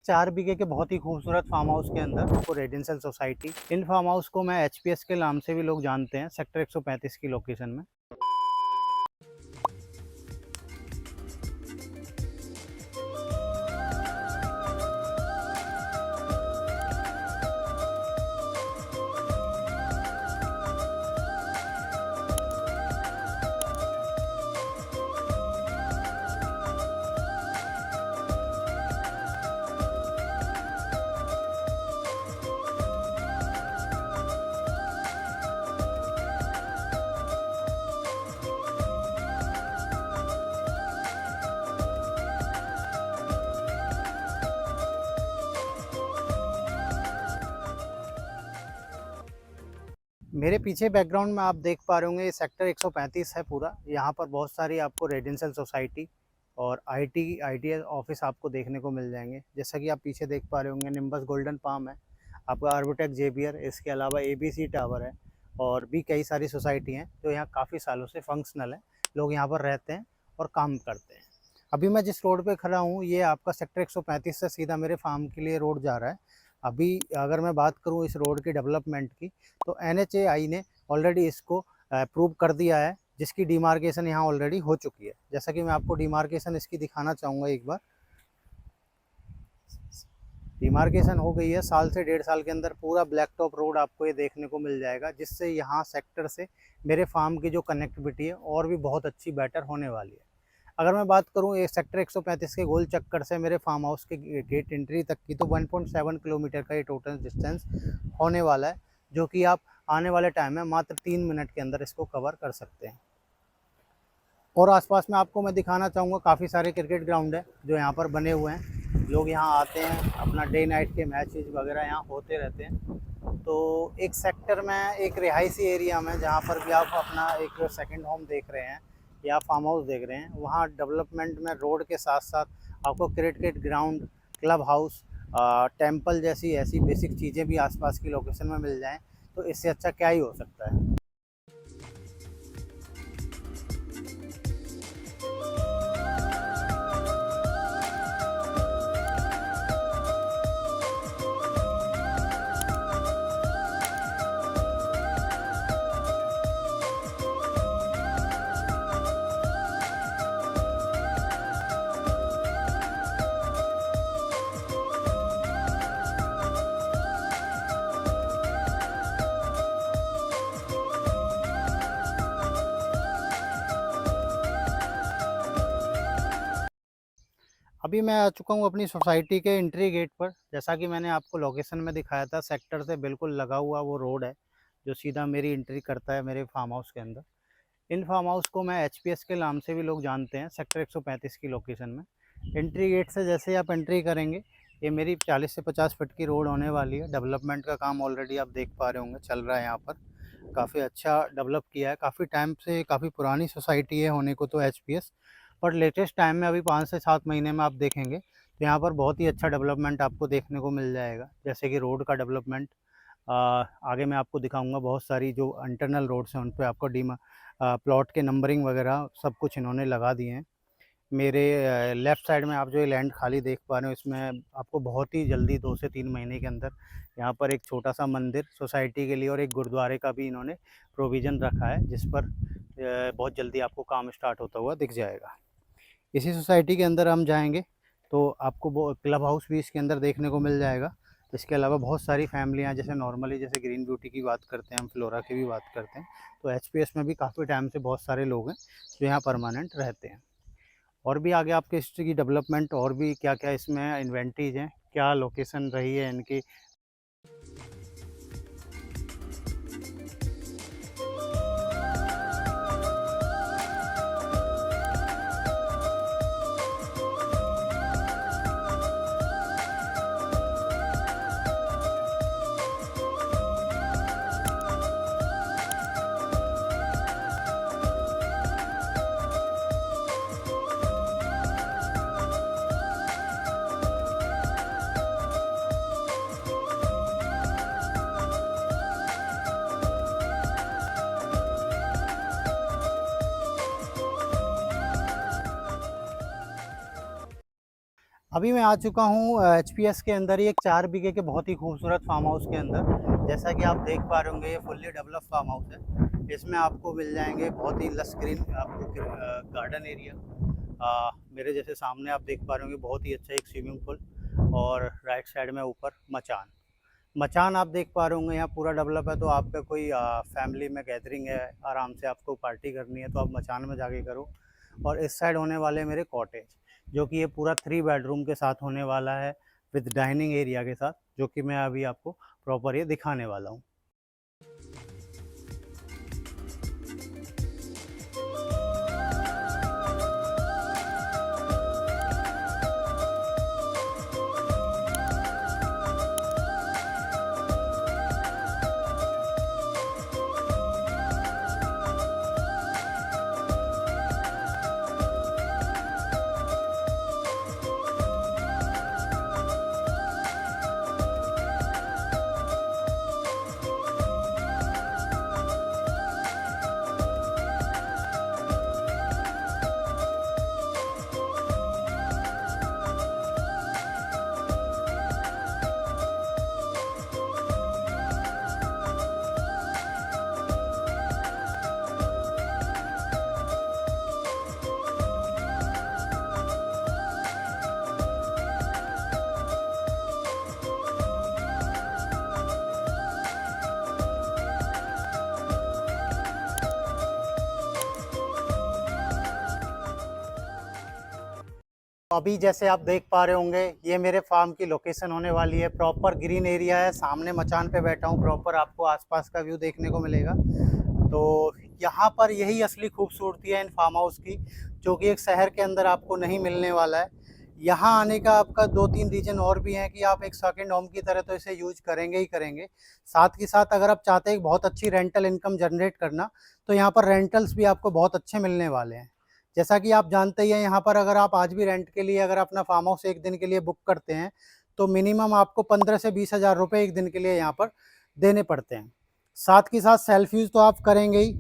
4 बीघे के बहुत ही खूबसूरत फार्म हाउस के अंदर आपको रेजिडेंशियल सोसाइटी। इन फार्म हाउस को मैं एचपीएस के नाम से भी लोग जानते हैं, सेक्टर 135 की लोकेशन में। मेरे पीछे बैकग्राउंड में आप देख पा रहे होंगे, ये सेक्टर 135 है पूरा। यहाँ पर बहुत सारी आपको रेजिडेंशियल सोसाइटी और आईटी ऑफिस आपको देखने को मिल जाएंगे। जैसा कि आप पीछे देख पा रहे होंगे, निम्बस गोल्डन पाम है, आपका अर्बोटेक जेबियर, इसके अलावा एबीसी टावर है और भी कई सारी सोसाइटी हैं जो यहाँ काफ़ी सालों से फंक्शनल है। लोग यहाँ पर रहते हैं और काम करते हैं। अभी मैं जिस रोड पे खड़ा हूँ, ये आपका सेक्टर 135 से सीधा मेरे फार्म के लिए रोड जा रहा है। अभी अगर मैं बात करूँ इस रोड की डेवलपमेंट की, तो एनएचएआई ने ऑलरेडी इसको अप्रूव कर दिया है, जिसकी डिमार्केशन यहाँ ऑलरेडी हो चुकी है। जैसा कि मैं आपको डिमार्केशन इसकी दिखाना चाहूँगा एक बार। डिमार्केशन हो गई है, साल से 1.5 साल के अंदर पूरा ब्लैक टॉप रोड आपको ये देखने को मिल जाएगा, जिससे यहाँ सेक्टर से मेरे फार्म की जो कनेक्टिविटी है और भी बहुत अच्छी बेटर होने वाली है। अगर मैं बात करूँ ये सेक्टर 135 के गोल चक्कर से मेरे फार्म हाउस के गेट एंट्री तक की, तो 1.7 किलोमीटर का ये टोटल डिस्टेंस होने वाला है, जो कि आप आने वाले टाइम में मात्र 3 मिनट के अंदर इसको कवर कर सकते हैं। और आसपास में आपको मैं दिखाना चाहूँगा, काफ़ी सारे क्रिकेट ग्राउंड है जो यहाँ पर बने हुए हैं। लोग यहाँ आते हैं, अपना डे नाइट के मैचेस वगैरह यहाँ होते रहते हैं। तो एक सेक्टर में, एक रिहायशी एरिया में, जहाँ पर भी आप अपना एक सेकंड होम देख रहे हैं या फार्म हाउस देख रहे हैं, वहाँ डेवलपमेंट में रोड के साथ साथ आपको cricket ground, club house, temple जैसी ऐसी बेसिक चीज़ें भी आसपास की लोकेशन में मिल जाएँ, तो इससे अच्छा क्या ही हो सकता है। अभी मैं आ चुका हूँ अपनी सोसाइटी के एंट्री गेट पर। जैसा कि मैंने आपको लोकेशन में दिखाया था, सेक्टर से बिल्कुल लगा हुआ वो रोड है जो सीधा मेरी एंट्री करता है मेरे फार्म हाउस के अंदर। इन फार्म हाउस को मैं एचपीएस के नाम से भी लोग जानते हैं, सेक्टर 135 की लोकेशन में। एंट्री गेट से जैसे आप एंट्री करेंगे, ये मेरी 40 से 50 फीट की रोड होने वाली है। डेवलपमेंट का काम ऑलरेडी आप देख पा रहे होंगे चल रहा है यहाँ पर। काफ़ी अच्छा डेवलप किया है, काफ़ी टाइम से, काफ़ी पुरानी सोसाइटी है होने को तो एचपीएस, पर लेटेस्ट टाइम में अभी 5 से 7 महीने में आप देखेंगे तो यहाँ पर बहुत ही अच्छा डेवलपमेंट आपको देखने को मिल जाएगा। जैसे कि रोड का डेवलपमेंट, आगे मैं आपको दिखाऊंगा। बहुत सारी जो इंटरनल रोड्स हैं उन पे आपको प्लॉट के नंबरिंग वगैरह सब कुछ इन्होंने लगा दिए हैं। मेरे लेफ़्ट साइड में आप जो ये लैंड खाली देख पा रहे हो, इसमें आपको बहुत ही जल्दी 2 से 3 महीने के अंदर यहाँ पर एक छोटा-सा मंदिर सोसाइटी के लिए और एक गुरुद्वारे का भी इन्होंने प्रोविज़न रखा है, जिस पर बहुत जल्दी आपको काम स्टार्ट होता हुआ दिख जाएगा। इसी सोसाइटी के अंदर हम जाएँगे तो आपको वो क्लब हाउस भी इसके अंदर देखने को मिल जाएगा। इसके अलावा बहुत सारी फैमिलियाँ, जैसे नॉर्मली जैसे ग्रीन ब्यूटी की बात करते हैं हम, फ्लोरा की भी बात करते हैं, तो एचपीएस में भी काफ़ी टाइम से बहुत सारे लोग हैं जो यहाँ परमानेंट रहते हैं। और भी आगे आपके हिस्ट्री की डेवलपमेंट और भी क्या-क्या इसमें इन्वेंटरीज़ हैं, क्या लोकेशन रही है इनकी। अभी मैं आ चुका हूँ एचपीएस के अंदर ही एक 4 बीघे के बहुत ही खूबसूरत फार्म हाउस के अंदर। जैसा कि आप देख पा रहे होंगे, ये फुल्ली डेवलप फार्म हाउस है। इसमें आपको मिल जाएंगे बहुत ही लश ग्रीन आपको गार्डन एरिया। मेरे जैसे सामने आप देख पा रहे होंगे बहुत ही अच्छा एक स्विमिंग पूल, और राइट साइड में ऊपर मचान। मचान आप देख पा रहे होंगे यहाँ पूरा डेवलप है। तो आपका कोई फैमिली में गैदरिंग है, आराम से आपको पार्टी करनी है, तो आप मचान में जाके करो। और इस साइड होने वाले मेरे कॉटेज, जो कि ये पूरा 3 बेडरूम के साथ होने वाला है, विद डाइनिंग एरिया के साथ, जो कि मैं अभी आपको प्रॉपर ये दिखाने वाला हूँ। अभी जैसे आप देख पा रहे होंगे, ये मेरे फार्म की लोकेशन होने वाली है। प्रॉपर ग्रीन एरिया है, सामने मचान पे बैठा हूँ, प्रॉपर आपको आसपास का व्यू देखने को मिलेगा। तो यहाँ पर यही असली खूबसूरती है इन फार्म हाउस की, जो कि एक शहर के अंदर आपको नहीं मिलने वाला है। यहाँ आने का आपका 2-3 रीज़न और भी हैं कि आप एक सेकंड होम की तरह तो इसे यूज करेंगे ही करेंगे। साथ के साथ अगर आप चाहते हैं बहुत अच्छी रेंटल इनकम जनरेट करना, तो यहाँ पर रेंटल्स भी आपको बहुत अच्छे मिलने वाले हैं। जैसा कि आप जानते ही हैं, यहाँ पर अगर आप आज भी रेंट के लिए अगर अपना फार्म हाउस एक दिन के लिए बुक करते हैं, तो मिनिमम आपको 15 से 20 हज़ार रुपये एक दिन के लिए यहाँ पर देने पड़ते हैं। साथ के साथ सेल्फ यूज़ तो आप करेंगे ही,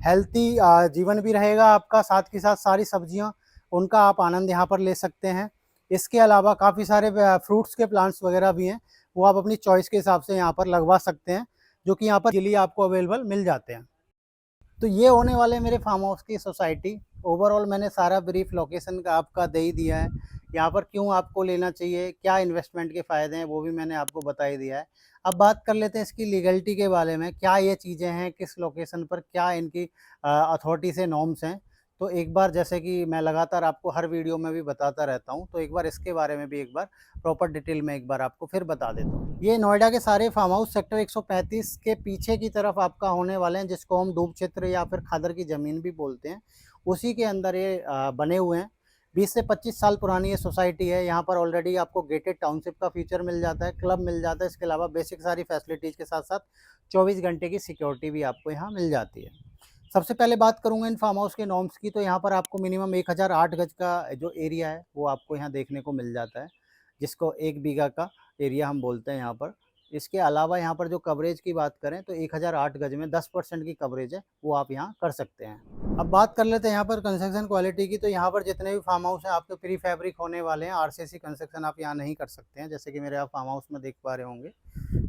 हेल्थी जीवन भी रहेगा आपका। साथ के साथ सारी सब्जियाँ, उनका आप आनंद यहाँ पर ले सकते हैं। इसके अलावा काफ़ी सारे फ्रूट्स के प्लांट्स वगैरह भी हैं, वो आप अपनी चॉइस के हिसाब से यहाँ पर लगवा सकते हैं, जो कि यहाँ पर इजीली आपको अवेलेबल मिल जाते हैं। तो ये होने वाले मेरे फार्म हाउस की सोसाइटी। ओवरऑल मैंने सारा ब्रीफ लोकेशन का आपका दे ही दिया है। यहाँ पर क्यों आपको लेना चाहिए, क्या इन्वेस्टमेंट के फ़ायदे हैं, वो भी मैंने आपको बता ही दिया है। अब बात कर लेते हैं इसकी लीगलिटी के बारे में, क्या ये चीज़ें हैं, किस लोकेशन पर क्या इनकी अथॉरिटी से नॉर्म्स हैं। तो एक बार, जैसे कि मैं लगातार आपको हर वीडियो में भी बताता रहता हूँ, तो एक बार इसके बारे में भी एक बार प्रॉपर डिटेल में एक बार आपको फिर बता देता हूँ। ये नोएडा के सारे फार्म हाउस सेक्टर 135 के पीछे की तरफ आपका होने वाले हैं, जिसको हम डूब क्षेत्र या फिर खादर की ज़मीन भी बोलते हैं। उसी के अंदर ये बने हुए हैं। 20 से 25 साल पुरानी ये सोसाइटी है। यहाँ पर ऑलरेडी आपको गेटेड टाउनशिप का फीचर मिल जाता है, क्लब मिल जाता है। इसके अलावा बेसिक सारी फैसिलिटीज़ के साथ साथ 24 घंटे की सिक्योरिटी भी आपको यहाँ मिल जाती है। सबसे पहले बात करूँगा इन फार्म हाउस के नॉर्म्स की, तो यहाँ पर आपको मिनिमम 1008 गज का जो एरिया है, वो आपको यहाँ देखने को मिल जाता है, जिसको 1 बीघा का एरिया हम बोलते हैं यहाँ पर। इसके अलावा यहाँ पर जो कवरेज की बात करें, तो 1008 गज में 10% की कवरेज है, वो आप यहाँ कर सकते हैं। अब बात कर लेते हैं यहाँ पर कंस्ट्रक्शन क्वालिटी की। तो यहाँ पर जितने भी फार्म हाउस हैं आपके प्री फैब्रिक होने वाले हैं। आरसीसी कंस्ट्रक्शन आप यहाँ नहीं कर सकते हैं, जैसे कि मेरे आप फार्म हाउस में देख पा रहे होंगे।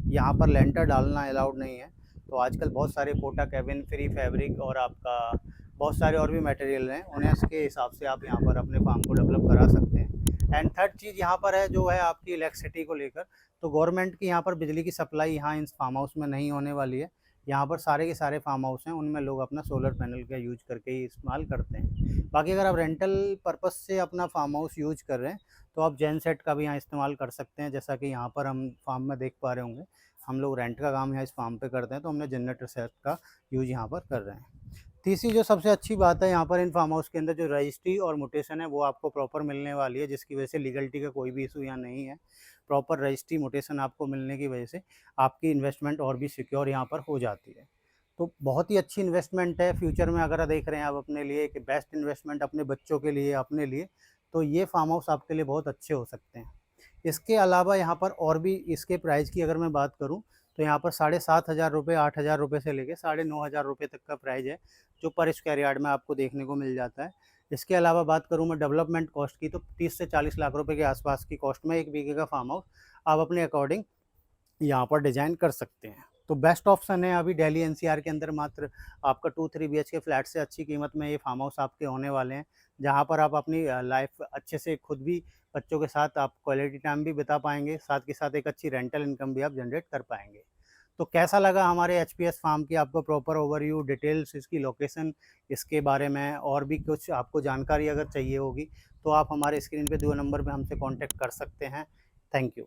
यहाँ पर लेंटर डालना अलाउड नहीं है। तो आजकल बहुत सारे पोटा कैबिन, फ्री फैब्रिक और आपका बहुत सारे और भी मटेरियल हैं, उन्हें इसके हिसाब से आप यहाँ पर अपने फार्म को डेवलप करा सकते हैं। एंड थर्ड चीज़ यहाँ पर है, जो है आपकी इलेक्ट्रिसिटी को लेकर। तो गवर्नमेंट की यहाँ पर बिजली की सप्लाई यहाँ इन फार्म हाउस में नहीं होने वाली है। यहाँ पर सारे के सारे फार्म हाउस हैं, उनमें लोग अपना सोलर पैनल का यूज करके ही इस्तेमाल करते हैं। बाकी अगर आप रेंटल पर्पस से अपना फार्म हाउस यूज कर रहे हैं, तो आप जेन सेट का भी यहाँ इस्तेमाल कर सकते हैं। जैसा कि यहाँ पर हम फार्म में देख पा रहे होंगे, हम लोग रेंट का काम यहाँ इस फार्म पे करते हैं, तो हमने जनरेटर सेट का यूज़ यहाँ पर कर रहे हैं। तीसरी जो सबसे अच्छी बात है यहाँ पर इन फार्म हाउस के अंदर, जो रजिस्ट्री और म्यूटेशन है, वो आपको प्रॉपर मिलने वाली है, जिसकी वजह से लीगलिटी का कोई भी इशू यहाँ नहीं है। प्रॉपर रजिस्ट्री म्यूटेशन आपको मिलने की वजह से आपकी इन्वेस्टमेंट और भी सिक्योर यहाँ पर हो जाती है। तो बहुत ही अच्छी इन्वेस्टमेंट है। फ्यूचर में अगर देख रहे हैं आप अपने लिए कि बेस्ट इन्वेस्टमेंट अपने बच्चों के लिए, अपने लिए, तो ये फार्म हाउस आपके लिए बहुत अच्छे हो सकते हैं। इसके अलावा यहाँ पर और भी इसके प्राइस की अगर मैं बात करूँ, तो यहाँ पर 7,500 रुपये, 8,000 रुपये से लेके 9,500 रुपये तक का प्राइस है, जो पर स्क्वायर यार्ड में आपको देखने को मिल जाता है। इसके अलावा बात करूँ मैं डेवलपमेंट कॉस्ट की, तो 30 से 40 लाख रुपए के आसपास की कॉस्ट में 1 बीघे का फार्म हाउस आप अपने अकॉर्डिंग यहाँ पर डिज़ाइन कर सकते हैं। तो बेस्ट ऑप्शन है अभी दिल्ली एनसीआर के अंदर, मात्र आपका 2-3 बीएचके फ्लैट से अच्छी कीमत में ये फार्म हाउस आपके होने वाले हैं, जहाँ पर आप अपनी लाइफ अच्छे से खुद भी, बच्चों के साथ आप क्वालिटी टाइम भी बिता पाएँगे, साथ के साथ एक अच्छी रेंटल इनकम भी आप जनरेट कर पाएँगे। तो कैसा लगा हमारे एचपीएस फार्म की आपको प्रॉपर ओवरव्यू, डिटेल्स, इसकी लोकेशन, इसके बारे में और भी कुछ आपको जानकारी अगर चाहिए होगी, तो आप हमारे स्क्रीन पे दिए हुए नंबर पे हमसे कॉन्टैक्ट कर सकते हैं। Thank you.